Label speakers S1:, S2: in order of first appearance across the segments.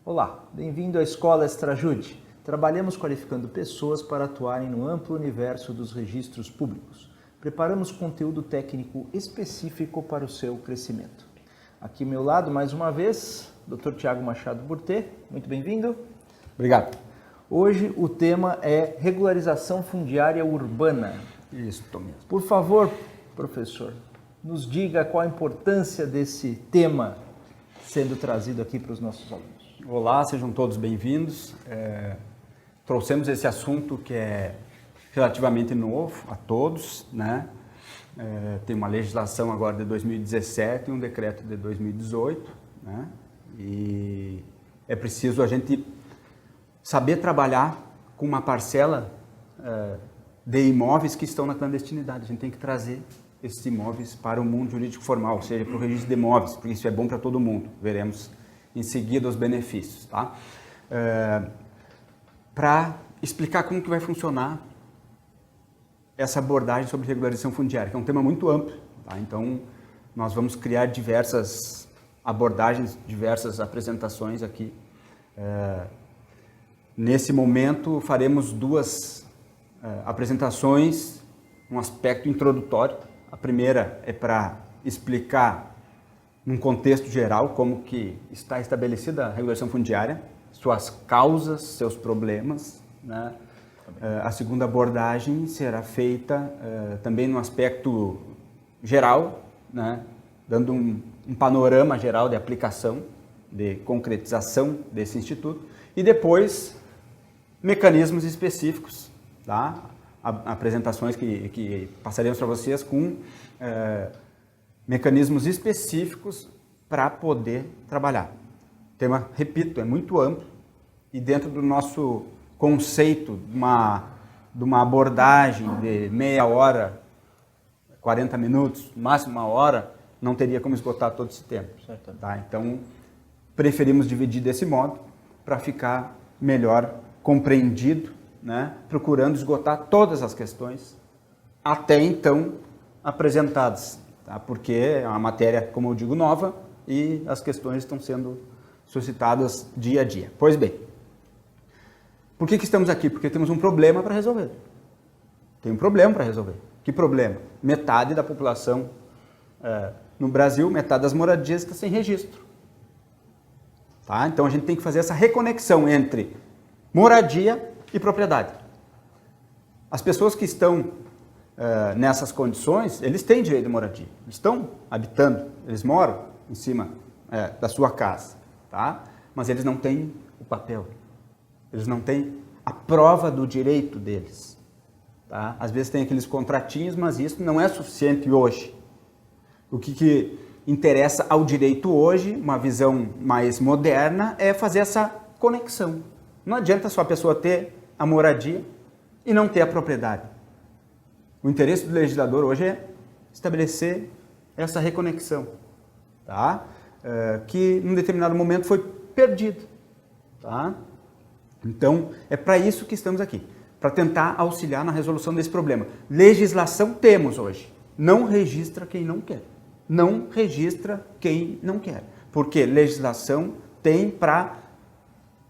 S1: Olá, bem-vindo à Escola Extrajude. Trabalhamos qualificando pessoas para atuarem no amplo universo dos registros públicos. Preparamos conteúdo técnico específico para o seu crescimento. Aqui ao meu lado, mais uma vez, Dr. Tiago Machado Burtê. Muito bem-vindo.
S2: Obrigado.
S1: Hoje o tema é regularização fundiária urbana.
S2: Isso mesmo.
S1: Por favor, professor, nos diga qual a importância desse tema sendo trazido aqui para os nossos alunos.
S2: Olá, sejam todos bem-vindos. Trouxemos esse assunto que é relativamente novo a todos, né? Tem uma legislação agora de 2017 e um decreto de 2018, né? E é preciso a gente saber trabalhar com uma parcela de imóveis que estão na clandestinidade. A gente tem que trazer esses imóveis para o mundo jurídico formal, ou seja, para o registro de imóveis, porque isso é bom para todo mundo. Veremos em seguida os benefícios, tá? Para explicar como que vai funcionar essa abordagem sobre regularização fundiária, que é um tema muito amplo, tá? Então, nós vamos criar diversas abordagens, diversas apresentações aqui. Nesse momento, faremos duas apresentações, um aspecto introdutório. A primeira é para explicar, num contexto geral, como que está estabelecida a regulação fundiária, suas causas, seus problemas, né? A segunda abordagem será feita também no aspecto geral, né? Dando um panorama geral de aplicação, de concretização desse instituto, e depois mecanismos específicos, tá? Apresentações que passaremos para vocês com mecanismos específicos para poder trabalhar. O tema, repito, é muito amplo e dentro do nosso conceito de uma abordagem de meia hora, 40 minutos, máximo uma hora, não teria como esgotar todo esse tempo. Tá? Então, preferimos dividir desse modo para ficar melhor compreendido, né? Procurando esgotar todas as questões até então apresentadas, tá? Porque é uma matéria, como eu digo, nova e as questões estão sendo suscitadas dia a dia. Pois bem, por que estamos aqui? Porque temos um problema para resolver. Tem um problema para resolver. Que problema? Metade da população no Brasil, metade das moradias está sem registro. Tá? Então a gente tem que fazer essa reconexão entre moradia e propriedade. As pessoas que estão nessas condições, eles têm direito de moradia, estão habitando, eles moram em cima da sua casa, tá? Mas eles não têm o papel, eles não têm a prova do direito deles. Tá? Às vezes tem aqueles contratinhos, mas isso não é suficiente hoje. O que interessa ao direito hoje, uma visão mais moderna, é fazer essa conexão. Não adianta só a pessoa ter a moradia e não ter a propriedade. O interesse do legislador hoje é estabelecer essa reconexão, tá? Que num determinado momento foi perdido. Tá? Então, é para isso que estamos aqui, para tentar auxiliar na resolução desse problema. Legislação temos hoje, não registra quem não quer. Não registra quem não quer, porque legislação tem para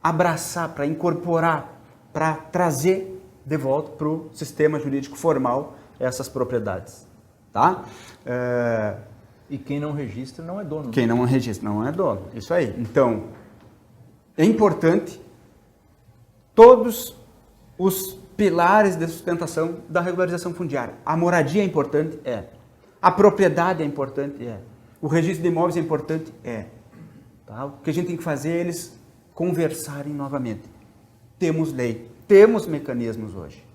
S2: abraçar, para incorporar, para trazer de volta para o sistema jurídico formal essas propriedades, tá?
S1: E quem não registra não é dono.
S2: Quem não registra não é dono, isso aí. Então, é importante todos os pilares de sustentação da regularização fundiária. A moradia é importante? É. A propriedade é importante? É. O registro de imóveis é importante? É. Tá? O que a gente tem que fazer é eles conversarem novamente. Temos lei, temos mecanismos hoje.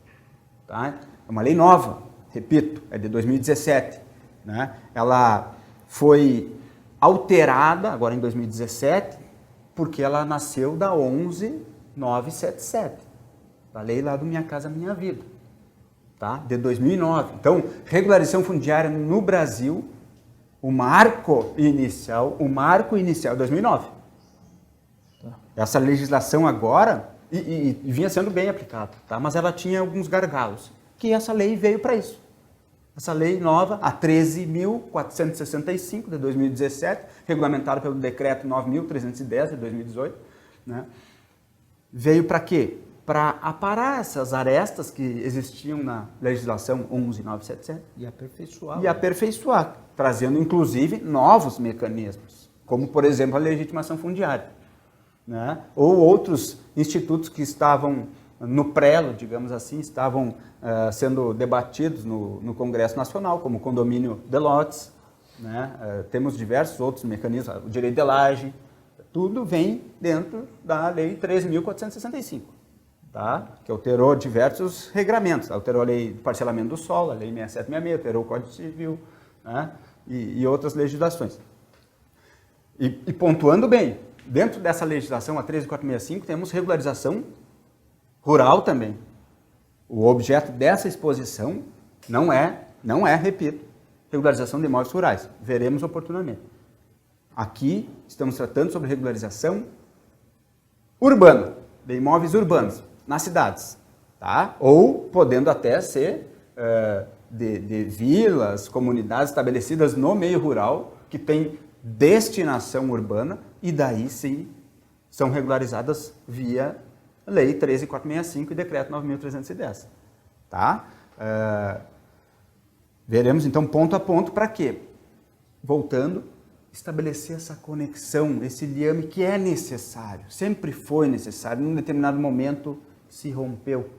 S2: Tá? É uma lei nova, repito, é de 2017. Né? Ela foi alterada agora em 2017 porque ela nasceu da 11.977, da lei lá do Minha Casa Minha Vida, tá? De 2009. Então, regularização fundiária no Brasil, o marco inicial é 2009. Essa legislação agora, e vinha sendo bem aplicada, tá? Mas ela tinha alguns gargalos, que essa lei veio para isso. Essa lei nova, a 13.465 de 2017, regulamentada pelo decreto 9.310 de 2018, né? Veio para quê? Para aparar essas arestas que existiam na legislação 11.977
S1: e
S2: aperfeiçoar, trazendo inclusive novos mecanismos, como por exemplo a legitimação fundiária, né? Ou outros institutos que estavam no prelo, digamos assim, estavam sendo debatidos no Congresso Nacional, como o condomínio de lotes, né? Temos diversos outros mecanismos, o direito de laje, tudo vem dentro da Lei 13.465, tá? Que alterou diversos regramentos, alterou a Lei de Parcelamento do Solo, a Lei 6766, alterou o Código Civil, né? E outras legislações. E pontuando bem, dentro dessa legislação, a 13.465, temos regularização rural também. O objeto dessa exposição não é, repito, regularização de imóveis rurais. Veremos oportunamente. Aqui estamos tratando sobre regularização urbana, de imóveis urbanos, nas cidades, tá? Ou podendo até ser de vilas, comunidades estabelecidas no meio rural, que tem destinação urbana, e daí sim são regularizadas via Lei 13.465 e Decreto 9.310. Tá? Veremos então ponto a ponto para quê? Voltando, estabelecer essa conexão, esse liame que é necessário, sempre foi necessário, num determinado momento se rompeu,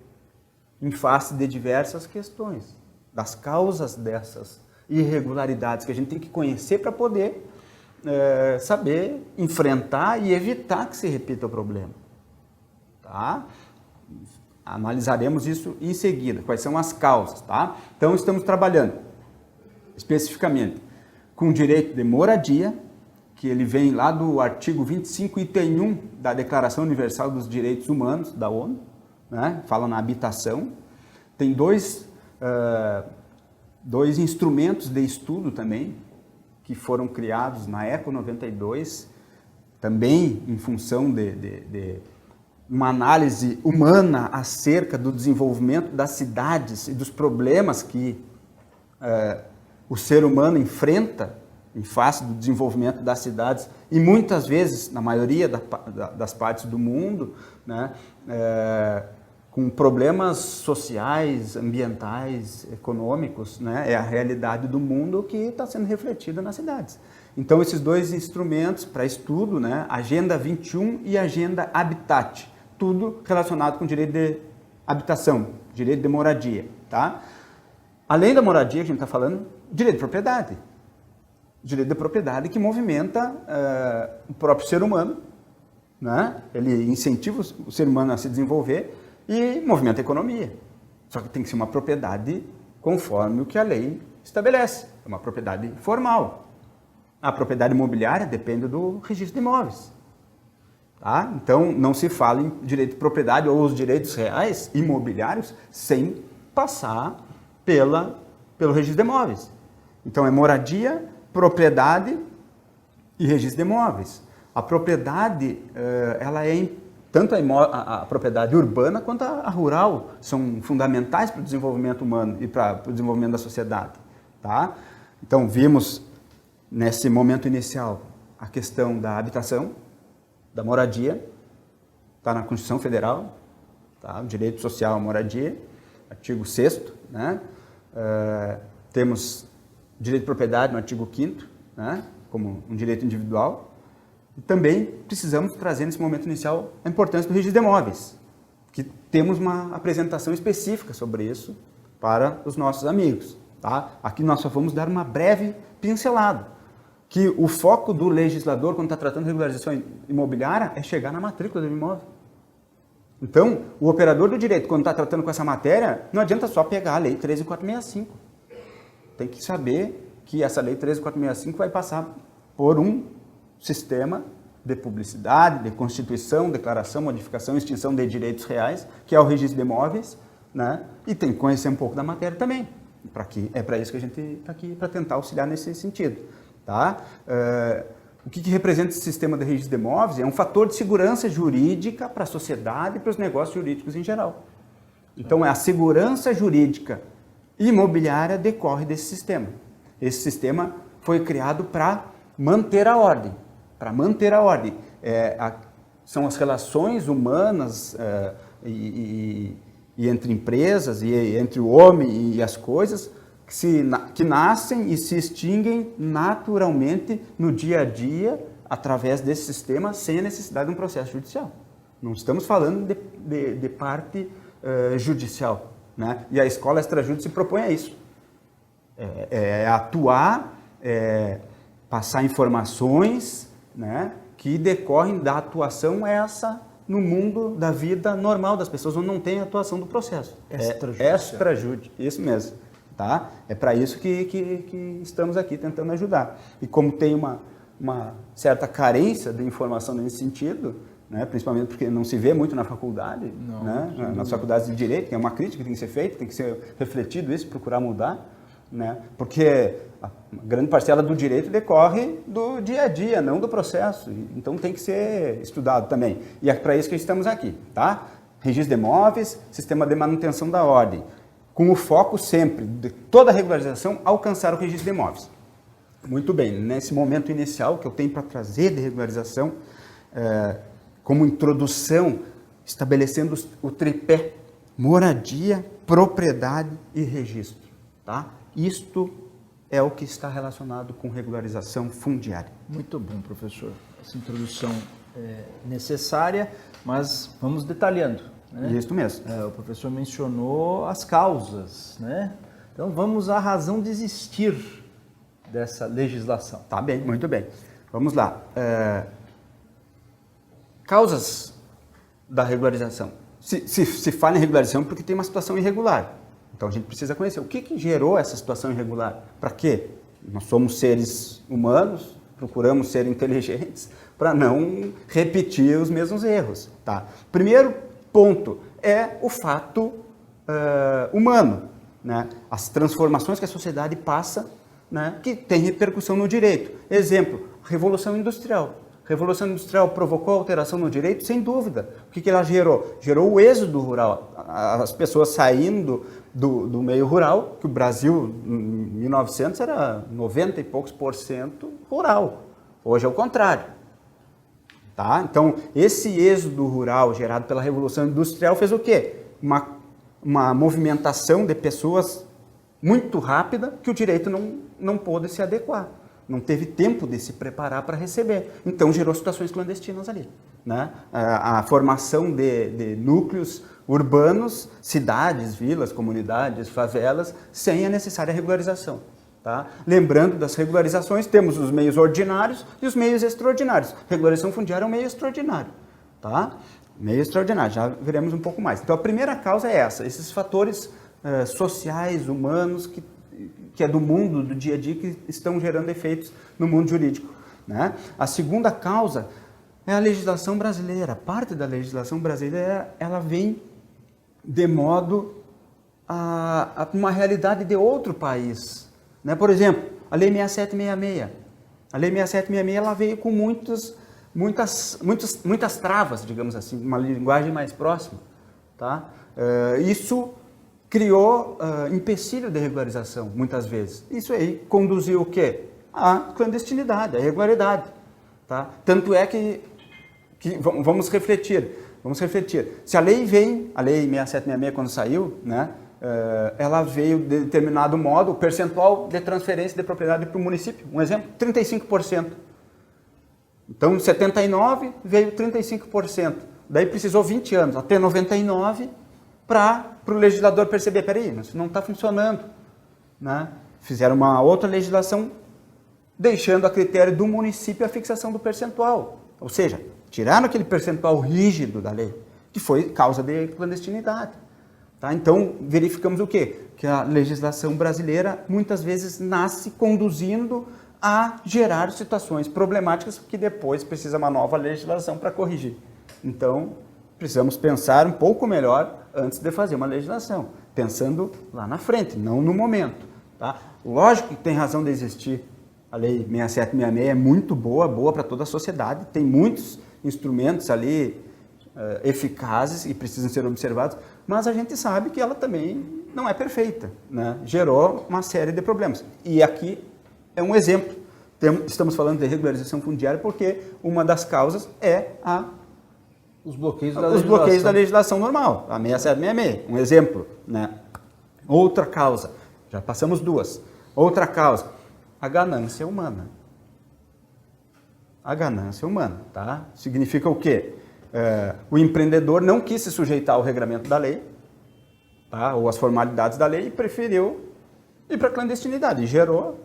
S2: em face de diversas questões, das causas dessas irregularidades que a gente tem que conhecer para poder saber enfrentar e evitar que se repita o problema. Tá? Analisaremos isso em seguida, quais são as causas. Tá? Então, estamos trabalhando especificamente com o direito de moradia, que ele vem lá do artigo 25, item 1 da Declaração Universal dos Direitos Humanos, da ONU, né? Fala na habitação. Tem dois instrumentos de estudo também, que foram criados na ECO 92, também em função de uma análise humana acerca do desenvolvimento das cidades e dos problemas que o ser humano enfrenta em face do desenvolvimento das cidades e muitas vezes, na maioria das partes do mundo, né, com problemas sociais, ambientais, econômicos, né, é a realidade do mundo que está sendo refletida nas cidades. Então, esses dois instrumentos para estudo, né, Agenda 21 e Agenda Habitat, tudo relacionado com direito de habitação, direito de moradia. Tá? Além da moradia, que a gente está falando, direito de propriedade. Direito de propriedade que movimenta o próprio ser humano, né? Ele incentiva o ser humano a se desenvolver e movimenta a economia. Só que tem que ser uma propriedade conforme o que a lei estabelece. É uma propriedade formal. A propriedade imobiliária depende do registro de imóveis. Tá? Então, não se fala em direito de propriedade ou os direitos reais imobiliários sem passar pelo registro de imóveis. Então, é moradia, propriedade e registro de imóveis. A propriedade, ela é tanto a propriedade urbana quanto a rural, são fundamentais para o desenvolvimento humano e para o desenvolvimento da sociedade. Tá? Então, vimos nesse momento inicial a questão da habitação, da moradia, está na Constituição Federal, tá? O direito social à moradia, artigo 6º, né? Temos direito de propriedade no artigo 5º, né? Como um direito individual, e também precisamos trazer nesse momento inicial a importância do registro de imóveis, que temos uma apresentação específica sobre isso para os nossos amigos. Tá? Aqui nós só vamos dar uma breve pincelada, que o foco do legislador, quando está tratando de regularização imobiliária, é chegar na matrícula do imóvel. Então, o operador do direito, quando está tratando com essa matéria, não adianta só pegar a Lei 13.465. Tem que saber que essa Lei 13.465 vai passar por um sistema de publicidade, de constituição, declaração, modificação e extinção de direitos reais, que é o registro de imóveis, né? E tem que conhecer um pouco da matéria também. É para isso que a gente está aqui, para tentar auxiliar nesse sentido. Tá? O que representa esse sistema de registro de imóveis? É um fator de segurança jurídica para a sociedade e para os negócios jurídicos em geral. Então, é a segurança jurídica imobiliária decorre desse sistema. Esse sistema foi criado para manter a ordem. Para manter a ordem. São as relações humanas e entre empresas e entre o homem e as coisas que nascem e se extinguem naturalmente no dia a dia através desse sistema sem a necessidade de um processo judicial. Não estamos falando de parte judicial, né? E a escola extrajúdice se propõe a isso. Atuar, passar informações, né, que decorrem da atuação essa no mundo da vida normal das pessoas, onde não tem atuação do processo. Extrajúdice, isso mesmo. Tá? É para isso que estamos aqui tentando ajudar. E como tem uma certa carência de informação nesse sentido, né, principalmente porque não se vê muito na faculdade, né, nas faculdades de direito, que é uma crítica que tem que ser feita, tem que ser refletido isso, procurar mudar, né, porque a grande parcela do direito decorre do dia a dia, não do processo, então tem que ser estudado também. E é para isso que estamos aqui, tá? Registro de imóveis, sistema de manutenção da ordem, com o foco sempre de toda a regularização alcançar o registro de imóveis. Muito bem, nesse momento inicial que eu tenho para trazer de regularização, como introdução, estabelecendo o tripé moradia, propriedade e registro. Tá? Isto é o que está relacionado com regularização fundiária.
S1: Muito bom, professor. Essa introdução é necessária, mas vamos detalhando. Né?
S2: Isso mesmo.
S1: O professor mencionou as causas, né? Então vamos à razão de existir dessa legislação.
S2: Tá bem, muito bem. Vamos lá. Causas da regularização. Se fala em regularização porque tem uma situação irregular. Então a gente precisa conhecer o que gerou essa situação irregular. Para quê? Nós somos seres humanos, procuramos ser inteligentes para não repetir os mesmos erros. Tá? Primeiro ponto é o fato humano, né? As transformações que a sociedade passa, né, que tem repercussão no direito. Exemplo, Revolução Industrial. Revolução Industrial provocou alteração no direito? Sem dúvida. O que ela gerou? Gerou o êxodo rural. As pessoas saindo do meio rural, que o Brasil, em 1900, era 90 e poucos % rural. Hoje é o contrário. Tá? Então, esse êxodo rural gerado pela Revolução Industrial fez o quê? Uma movimentação de pessoas muito rápida que o direito não pôde se adequar. Não teve tempo de se preparar para receber. Então, gerou situações clandestinas ali. Né? A formação de núcleos urbanos, cidades, vilas, comunidades, favelas, sem a necessária regularização. Tá? Lembrando das regularizações, temos os meios ordinários e os meios extraordinários. Regularização fundiária é um meio extraordinário. Tá? Meio extraordinário, já veremos um pouco mais. Então, a primeira causa é essa, esses fatores sociais, humanos, que é do mundo, do dia a dia, que estão gerando efeitos no mundo jurídico. Né? A segunda causa é a legislação brasileira. Parte da legislação brasileira, ela vem de modo a uma realidade de outro país. Né? Por exemplo, a Lei 6766. A Lei 6766 ela veio com muitas travas, digamos assim, uma linguagem mais próxima. Tá? Isso criou empecilho de regularização, muitas vezes. Isso aí conduziu o quê? A clandestinidade, a irregularidade. Tá? Tanto é que vamos refletir. Se a lei vem, a Lei 6766 quando saiu, né, ela veio de determinado modo, o percentual de transferência de propriedade para o município. Um exemplo, 35%. Então, em 79 veio 35%. Daí precisou 20 anos, até 99, para o legislador perceber, peraí, isso não está funcionando. Né? Fizeram uma outra legislação, deixando a critério do município a fixação do percentual. Ou seja, tiraram aquele percentual rígido da lei, que foi causa de clandestinidade. Tá? Então, verificamos o quê? Que a legislação brasileira, muitas vezes, nasce conduzindo a gerar situações problemáticas que depois precisa uma nova legislação para corrigir. Então, precisamos pensar um pouco melhor antes de fazer uma legislação, pensando lá na frente, não no momento. Tá? Lógico que tem razão de existir. A Lei 6766 é muito boa para toda a sociedade, tem muitos instrumentos ali eficazes e precisam ser observados, mas a gente sabe que ela também não é perfeita, né? Gerou uma série de problemas. E aqui é um exemplo. Estamos falando de regularização fundiária porque uma das causas é
S1: os bloqueios
S2: da legislação normal, a 6766, um exemplo, né? Outra causa, já passamos duas. Outra causa, a ganância humana. A ganância humana, tá? Significa o quê? O empreendedor não quis se sujeitar ao regramento da lei, tá? Ou às formalidades da lei, e preferiu ir para a clandestinidade. E gerou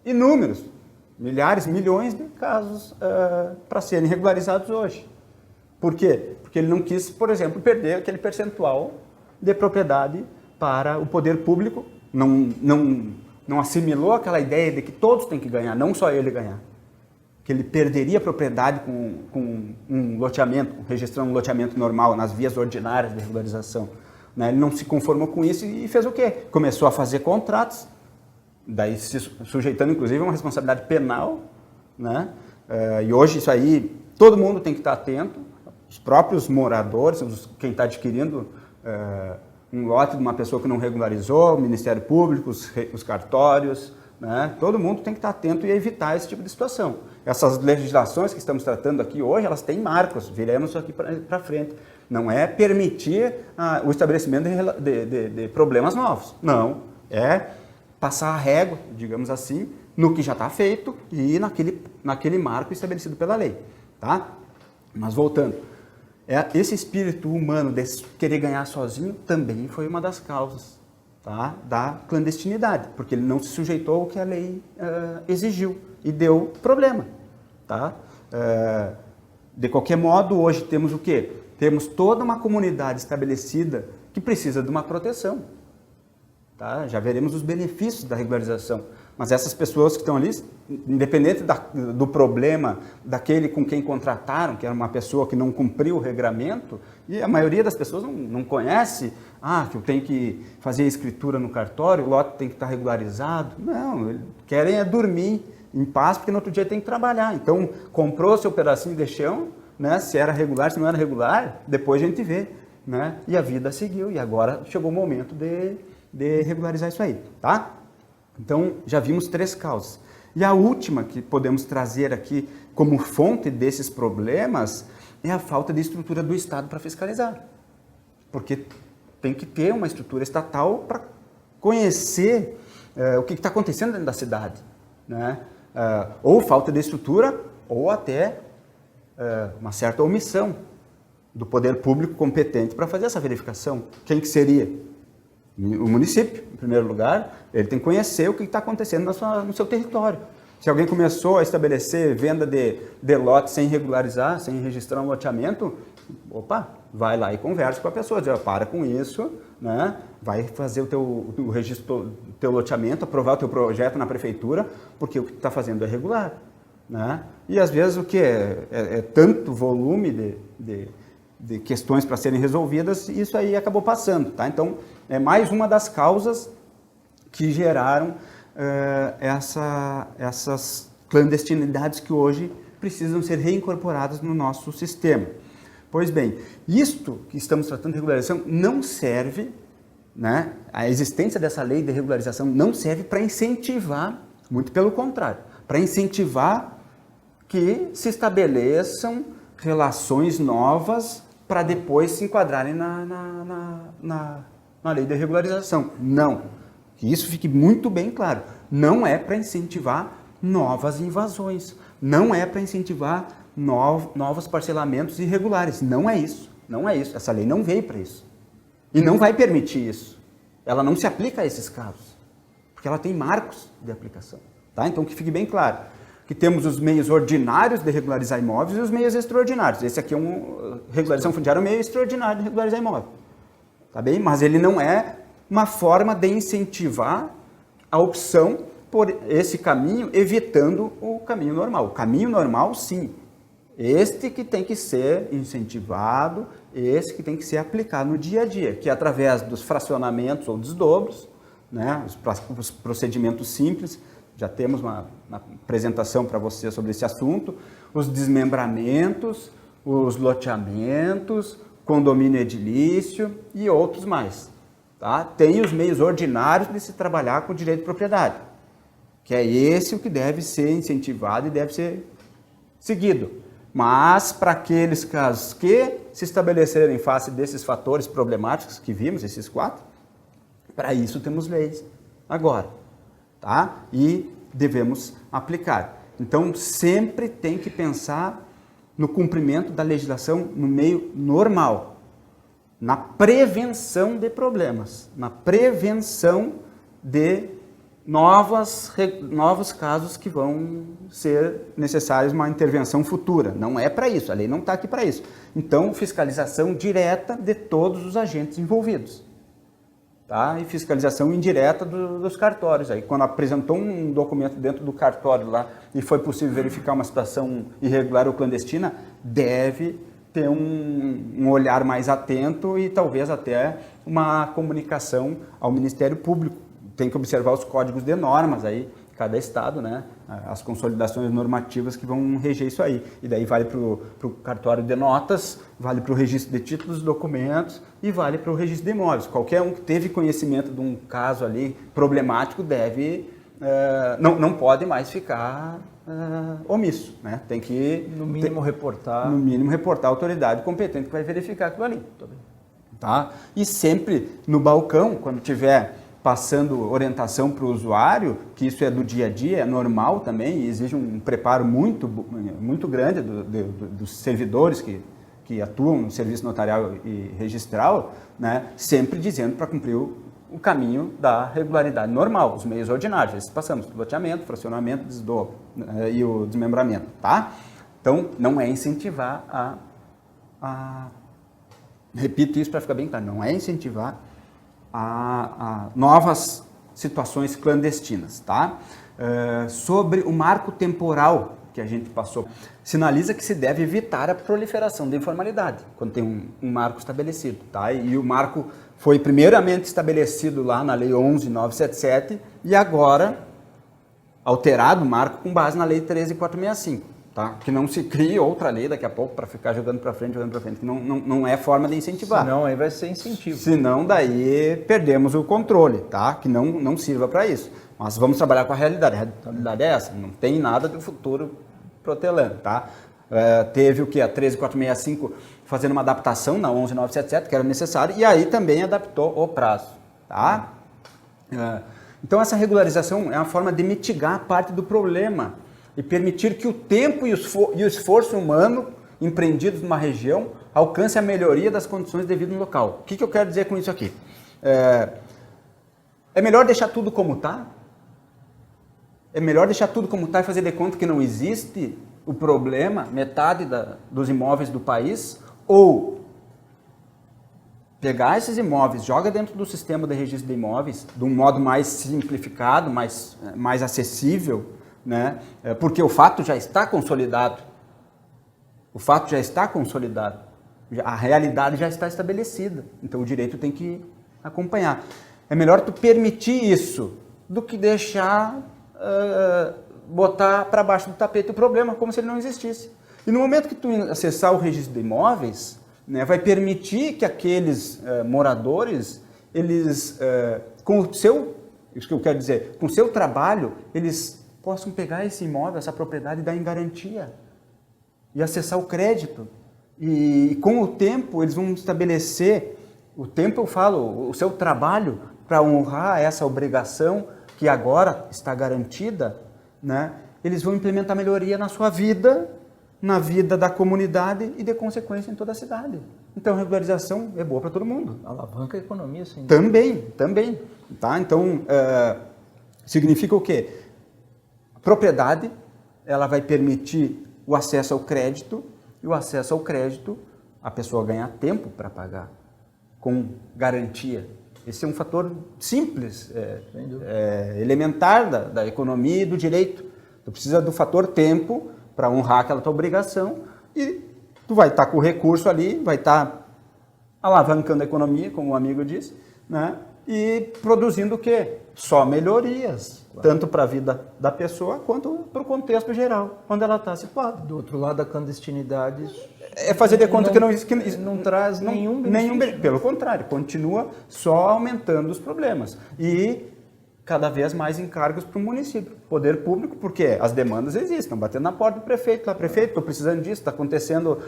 S2: inúmeros, milhares, milhões de casos para serem regularizados hoje. Por quê? Porque ele não quis, por exemplo, perder aquele percentual de propriedade para o poder público, não assimilou aquela ideia de que todos têm que ganhar, não só ele ganhar. Que ele perderia a propriedade com um loteamento, registrando um loteamento normal nas vias ordinárias de regularização. Né? Ele não se conformou com isso e fez o quê? Começou a fazer contratos, daí se sujeitando inclusive a uma responsabilidade penal, né? E hoje isso aí, todo mundo tem que estar atento, os próprios moradores, quem está adquirindo um lote de uma pessoa que não regularizou, o Ministério Público, os cartórios, né? Todo mundo tem que estar atento e evitar esse tipo de situação. Essas legislações que estamos tratando aqui hoje, elas têm marcos, viremos aqui para frente. Não é permitir o estabelecimento de problemas novos, não. É passar a régua, digamos assim, no que já está feito e naquele marco estabelecido pela lei. Tá? Mas voltando, esse espírito humano de querer ganhar sozinho também foi uma das causas, tá, da clandestinidade, porque ele não se sujeitou ao que a lei exigiu e deu problema. Tá? De qualquer modo, hoje temos o quê? Temos toda uma comunidade estabelecida que precisa de uma proteção. Tá? Já veremos os benefícios da regularização. Mas essas pessoas que estão ali, independente do problema daquele com quem contrataram, que era uma pessoa que não cumpriu o regramento, e a maioria das pessoas não conhece, que eu tenho que fazer a escritura no cartório, o lote tem que estar regularizado. Não, eles querem dormir em paz, porque no outro dia tem que trabalhar. Então, comprou seu pedacinho de chão, né? Se era regular, se não era regular, depois a gente vê. Né? E a vida seguiu, e agora chegou o momento de regularizar isso aí, tá? Então, já vimos 3 causas. E a última que podemos trazer aqui como fonte desses problemas é a falta de estrutura do Estado para fiscalizar. Porque tem que ter uma estrutura estatal para conhecer o que está acontecendo dentro da cidade. Né? Ou falta de estrutura, ou até uma certa omissão do poder público competente para fazer essa verificação. Quem que seria? O município, em primeiro lugar, ele tem que conhecer o que está acontecendo no seu território. Se alguém começou a estabelecer venda de lotes sem regularizar, sem registrar um loteamento, vai lá e conversa com a pessoa, diz, para com isso, né? Vai fazer o registro do teu loteamento, aprovar o teu projeto na prefeitura, porque o que tu está fazendo é regular. Né? E às vezes o que é tanto volume de questões para serem resolvidas, isso aí acabou passando. Tá? Então, é mais uma das causas que geraram essas clandestinidades que hoje precisam ser reincorporadas no nosso sistema. Pois bem, isto que estamos tratando de regularização não serve, né? A existência dessa lei de regularização não serve para incentivar, muito pelo contrário, para incentivar que se estabeleçam relações novas para depois se enquadrarem na lei de regularização. Não. Que isso fique muito bem claro. Não é para incentivar novas invasões. Não é para incentivar novos parcelamentos irregulares. Não é isso. Não é isso. Essa lei não veio para isso. E não vai permitir isso. Ela não se aplica a esses casos. Porque ela tem marcos de aplicação. Tá? Então, que fique bem claro. Que temos os meios ordinários de regularizar imóveis e os meios extraordinários. Esse aqui é regularização fundiária, um meio extraordinário de regularizar imóvel. Tá bem? Mas ele não é uma forma de incentivar a opção por esse caminho, evitando o caminho normal. O caminho normal, sim. Este que tem que ser incentivado, esse que tem que ser aplicado no dia a dia, que é através dos fracionamentos ou desdobros, né? Os procedimentos simples. Já temos uma apresentação para você sobre esse assunto, os desmembramentos, os loteamentos, condomínio edilício e outros mais. Tá? Tem os meios ordinários de se trabalhar com o direito de propriedade, que é esse o que deve ser incentivado e deve ser seguido. Mas para aqueles casos que se estabelecerem face desses fatores problemáticos que vimos, esses 4, para isso temos leis agora, tá? E devemos aplicar. Então sempre tem que pensar no cumprimento da legislação no meio normal, na prevenção de problemas, na prevenção de novos casos que vão ser necessários uma intervenção futura. Não é para isso, a lei não está aqui para isso. Então, fiscalização direta de todos os agentes envolvidos. Tá? E fiscalização indireta dos cartórios. Aí, quando apresentou um documento dentro do cartório lá e foi possível verificar uma situação irregular ou clandestina, deve ter um olhar mais atento e talvez até uma comunicação ao Ministério Público. Tem que observar os códigos de normas aí, cada estado, né? As consolidações normativas que vão reger isso aí. E daí vale para o cartório de notas, vale para o registro de títulos, documentos e vale para o registro de imóveis. Qualquer um que teve conhecimento de um caso ali problemático deve, não pode mais ficar omisso, né? Tem que...
S1: No mínimo reportar.
S2: No mínimo reportar a autoridade competente que vai verificar aquilo ali. Tá? E sempre no balcão, quando tiver passando orientação para o usuário, que isso é do dia a dia, é normal também, e exige um preparo muito grande dos servidores que atuam no serviço notarial e registral, né, sempre dizendo para cumprir o caminho da regularidade normal, os meios ordinários. Esses passamos, loteamento, fracionamento, desdobro, e o desmembramento. Tá? Então, não é incentivar repito isso para ficar bem claro, não é incentivar a novas situações clandestinas, tá? Sobre o marco temporal que a gente passou, sinaliza que se deve evitar a proliferação da informalidade, quando tem um marco estabelecido, tá? E o marco foi primeiramente estabelecido lá na Lei 11.977 e agora alterado o marco com base na Lei 13.465. Tá? Que não se crie outra lei daqui a pouco para ficar jogando para frente, que não é forma de incentivar.
S1: Senão aí vai ser incentivo.
S2: Senão daí perdemos o controle, tá? Que não sirva para isso. Mas vamos trabalhar com a realidade. A realidade é essa, não tem nada do futuro protelando, tá? Teve o que? A 13.465 fazendo uma adaptação na 11.977, que era necessário, e aí também adaptou o prazo, tá? Então essa regularização é uma forma de mitigar parte do problema e permitir que o tempo e o esforço humano empreendidos numa região alcance a melhoria das condições de vida no local. O que eu quero dizer com isso aqui? É melhor deixar tudo como está? É melhor deixar tudo como está e fazer de conta que não existe o problema, metade dos imóveis do país? Ou pegar esses imóveis, joga dentro do sistema de registro de imóveis, de um modo mais simplificado, mais acessível, né? Porque o fato já está consolidado. O fato já está consolidado. A realidade já está estabelecida. Então o direito tem que acompanhar. É melhor tu permitir isso do que deixar botar para baixo do tapete o problema, como se ele não existisse. E no momento que tu acessar o registro de imóveis, né, vai permitir que aqueles moradores, eles, com o seu, isso que eu quero dizer, com o seu trabalho, eles possam pegar esse imóvel, essa propriedade e dar em garantia e acessar o crédito. E com o tempo eles vão estabelecer, o tempo eu falo, o seu trabalho para honrar essa obrigação que agora está garantida, né? Eles vão implementar melhoria na sua vida, na vida da comunidade e de consequência em toda a cidade. Então a regularização é boa para todo mundo.
S1: Alavanca a economia, sim.
S2: Também. Tá? Então significa o quê? Propriedade, ela vai permitir o acesso ao crédito, e o acesso ao crédito, a pessoa ganha tempo para pagar, com garantia. Esse é um fator simples, elementar da economia e do direito. Tu precisa do fator tempo para honrar aquela tua obrigação, e tu vai estar com o recurso ali, vai estar alavancando a economia, como o amigo disse, né? e produzindo o quê? Só melhorias, tanto para a vida da pessoa quanto para o contexto geral, onde ela está situada.
S1: Do outro lado, a clandestinidade
S2: É fazer de conta que
S1: não traz nenhum benefício.
S2: Pelo contrário, continua só aumentando os problemas. E cada vez mais encargos para o município, poder público, porque as demandas existem, estão batendo na porta do prefeito, prefeito, estou precisando disso, está acontecendo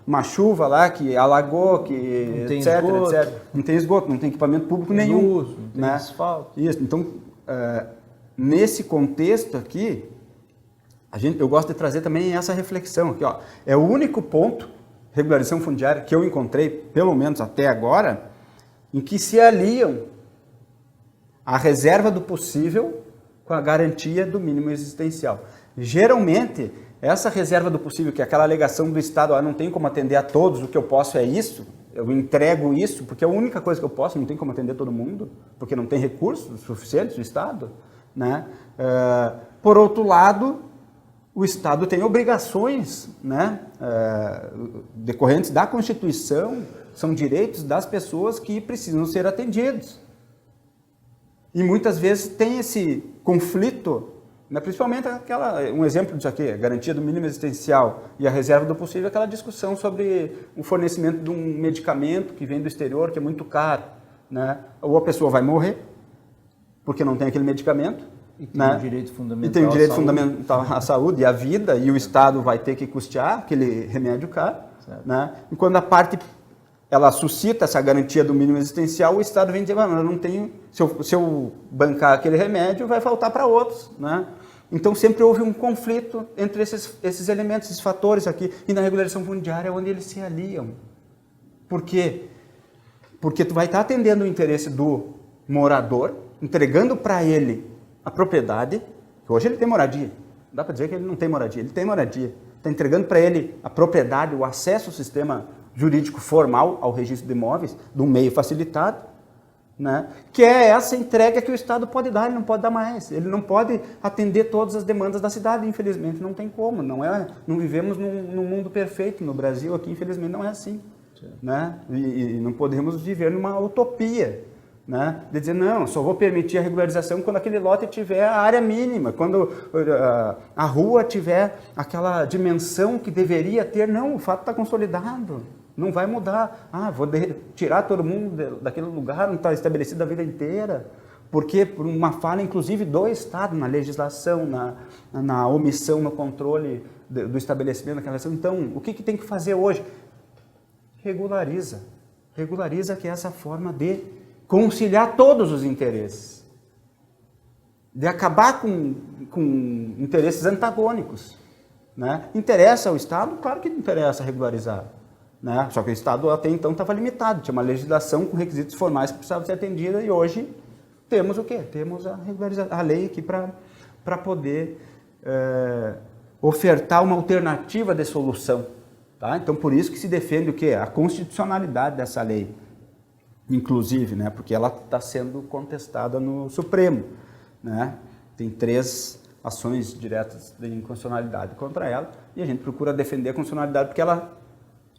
S2: uma chuva lá que alagou, que
S1: não tem
S2: etc,
S1: esgoto.
S2: etc. Não tem esgoto, não tem equipamento público nenhum.
S1: Luz, não tem
S2: né?
S1: asfalto.
S2: Isso, então, nesse contexto aqui, eu gosto de trazer também essa reflexão aqui, ó. É o único ponto, regularização fundiária, que eu encontrei, pelo menos até agora, em que se aliam a reserva do possível com a garantia do mínimo existencial. Geralmente, essa reserva do possível, que é aquela alegação do Estado, não tem como atender a todos, o que eu posso é isso, eu entrego isso, porque é a única coisa que eu posso, não tem como atender todo mundo, porque não tem recursos suficientes do Estado. Né? Por outro lado, o Estado tem obrigações, né, decorrentes da Constituição, são direitos das pessoas que precisam ser atendidos. E muitas vezes tem esse conflito, né, principalmente um exemplo disso aqui, a garantia do mínimo existencial e a reserva do possível, aquela discussão sobre o fornecimento de um medicamento que vem do exterior, que é muito caro. Né? Ou a pessoa vai morrer, porque não tem aquele medicamento,
S1: e tem
S2: né?
S1: o direito fundamental,
S2: e tem o direito fundamental à saúde e à vida, e o Estado vai ter que custear aquele remédio caro. Né? E quando a parte ela suscita essa garantia do mínimo existencial, o Estado vem dizer, eu não tenho, se eu bancar aquele remédio, vai faltar para outros. Né? Então sempre houve um conflito entre esses elementos, esses fatores aqui, e na regularização fundiária é onde eles se aliam. Por quê? Porque tu vai estar atendendo o interesse do morador, entregando para ele a propriedade, que hoje ele tem moradia. Não dá para dizer que ele não tem moradia, ele tem moradia. Está entregando para ele a propriedade, o acesso ao sistema jurídico formal ao registro de imóveis, de um meio facilitado, né? Que é essa entrega que o Estado pode dar, ele não pode dar mais. Ele não pode atender todas as demandas da cidade, infelizmente, não tem como. Não vivemos num mundo perfeito no Brasil, aqui infelizmente não é assim. Né? E não podemos viver numa utopia. Né? De dizer, não, só vou permitir a regularização quando aquele lote tiver a área mínima, quando a rua tiver aquela dimensão que deveria ter. Não, o fato está consolidado, não vai mudar. Vou tirar todo mundo daquele lugar, não está estabelecido a vida inteira. Porque por uma falha, inclusive, do Estado na legislação, na omissão, no controle do estabelecimento daquela legislação. Então, o que tem que fazer hoje? Regulariza. Regulariza, que é essa forma de conciliar todos os interesses, de acabar com interesses antagônicos. Né? Interessa ao Estado? Claro que interessa regularizar. Né? Só que o Estado até então estava limitado, tinha uma legislação com requisitos formais que precisava ser atendida, e hoje temos o quê? Temos a lei aqui para poder ofertar uma alternativa de solução. Tá? Então, por isso que se defende o quê? A constitucionalidade dessa lei. Inclusive, né, porque ela está sendo contestada no Supremo. Né? Tem 3 ações diretas de inconstitucionalidade contra ela, e a gente procura defender a constitucionalidade porque ela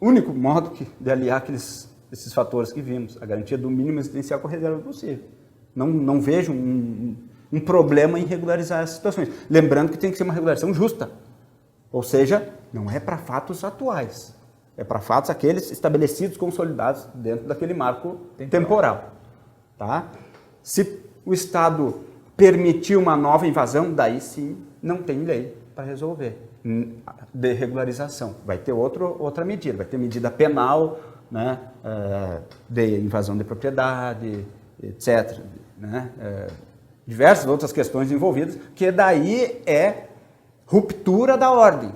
S2: o único modo de aliar esses fatores que vimos, a garantia do mínimo existencial com a reserva possível. Não vejo um problema em regularizar essas situações. Lembrando que tem que ser uma regularização justa, ou seja, não é para fatos atuais. É para fatos aqueles estabelecidos, consolidados dentro daquele marco temporal. Tá? Se o Estado permitir uma nova invasão, daí sim não tem lei para resolver de regularização. Vai ter outra medida, vai ter medida penal, né, de invasão de propriedade, etc. Né? Diversas outras questões envolvidas, que daí é ruptura da ordem.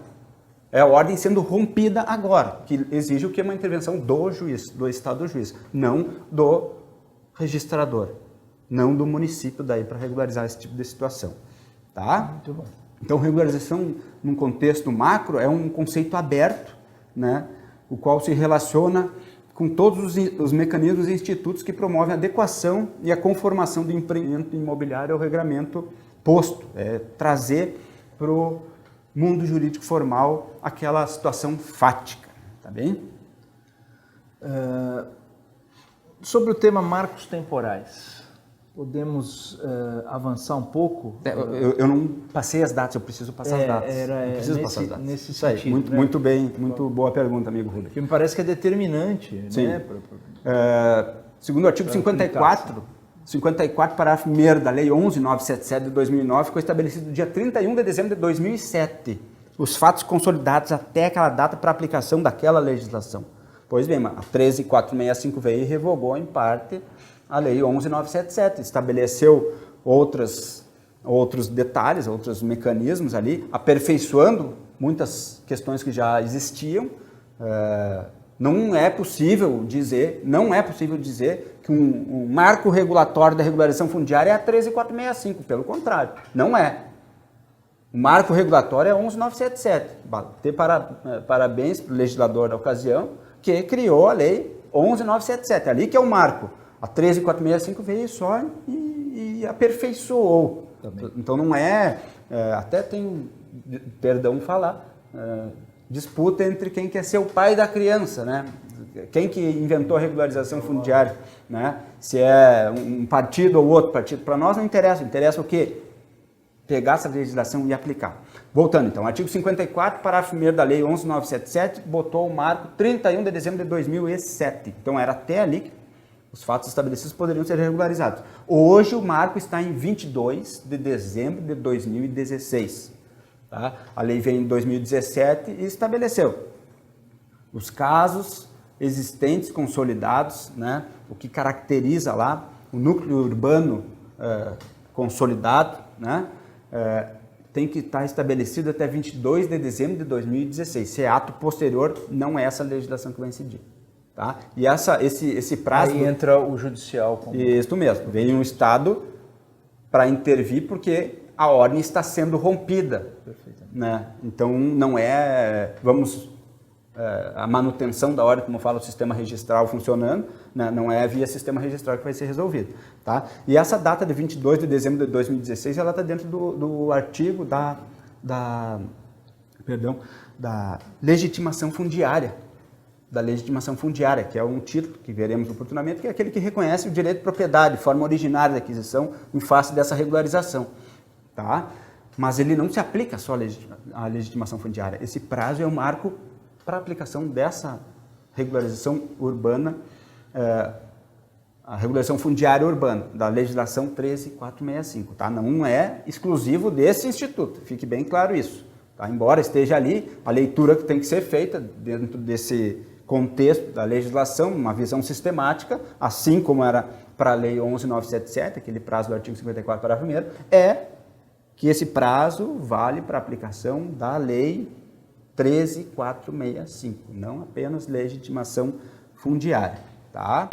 S2: É a ordem sendo rompida agora, que exige o que? Uma intervenção do juiz, do Estado juiz, não do registrador, não do município daí para regularizar esse tipo de situação. Tá?
S1: Muito bom.
S2: Então, regularização num contexto macro é um conceito aberto, né, o qual se relaciona com todos os mecanismos e institutos que promovem a adequação e a conformação do empreendimento imobiliário ao regramento posto, trazer para o mundo jurídico formal aquela situação fática, tá bem?
S1: Sobre o tema marcos temporais, podemos avançar um pouco?
S2: Eu não passei as datas, eu preciso passar as datas.
S1: Passar as datas. Nesse
S2: Isso aí,
S1: sentido,
S2: muito bem, muito boa pergunta, amigo Rubem.
S1: Que me parece que é determinante.
S2: Sim.
S1: Né?
S2: Segundo o artigo 54, parágrafo 1º da Lei 11.977 de 2009, ficou estabelecido no dia 31 de dezembro de 2007 os fatos consolidados até aquela data para aplicação daquela legislação. Pois bem, a 13.465 veio e revogou em parte a Lei 11.977, estabeleceu outros detalhes, outros mecanismos ali, aperfeiçoando muitas questões que já existiam. Não é possível dizer que um marco regulatório da regularização fundiária é a 13.465, pelo contrário, não é. O marco regulatório é 11.977. Bater parabéns para o legislador da ocasião, que criou a lei 11.977, ali que é o marco. A 13.465 veio só e aperfeiçoou. Também. Então não até tem, perdão falar, disputa entre quem quer ser o pai da criança, né? Quem que inventou a regularização fundiária, né? Se é um partido ou outro partido, para nós não interessa. Interessa o quê? Pegar essa legislação e aplicar. Voltando então, artigo 54, parágrafo 1º da Lei 11.977, botou o marco 31 de dezembro de 2007. Então era até ali que os fatos estabelecidos poderiam ser regularizados. Hoje o marco está em 22 de dezembro de 2016. Tá? A lei veio em 2017 e estabeleceu os casos existentes, consolidados, né? O que caracteriza lá o núcleo urbano consolidado, né? Tem que estar estabelecido até 22 de dezembro de 2016. Se é ato posterior, não é essa legislação que vai incidir. Tá? E esse prazo...
S1: Aí entra o judicial.
S2: Isso mesmo. Vem um Estado para intervir porque a ordem está sendo rompida. Né? Então, não é... a manutenção da ordem, como fala o sistema registral funcionando, né? Não é via sistema registral que vai ser resolvido. Tá? E essa data de 22 de dezembro de 2016, ela está dentro do artigo da legitimação fundiária. Da legitimação fundiária, que é um título que veremos oportunamente, que é aquele que reconhece o direito de propriedade, forma originária da aquisição, em face dessa regularização. Tá? Mas ele não se aplica só à legitimação fundiária. Esse prazo é um marco para a aplicação dessa regularização urbana, a regulação fundiária urbana, da legislação 13.465. Tá? Não é exclusivo desse instituto, fique bem claro isso. Tá? Embora esteja ali, a leitura que tem que ser feita dentro desse contexto da legislação, uma visão sistemática, assim como era para a Lei 11.977, aquele prazo do artigo 54, parágrafo 1º, é que esse prazo vale para a aplicação da Lei 13.465, não apenas legitimação fundiária. Tá?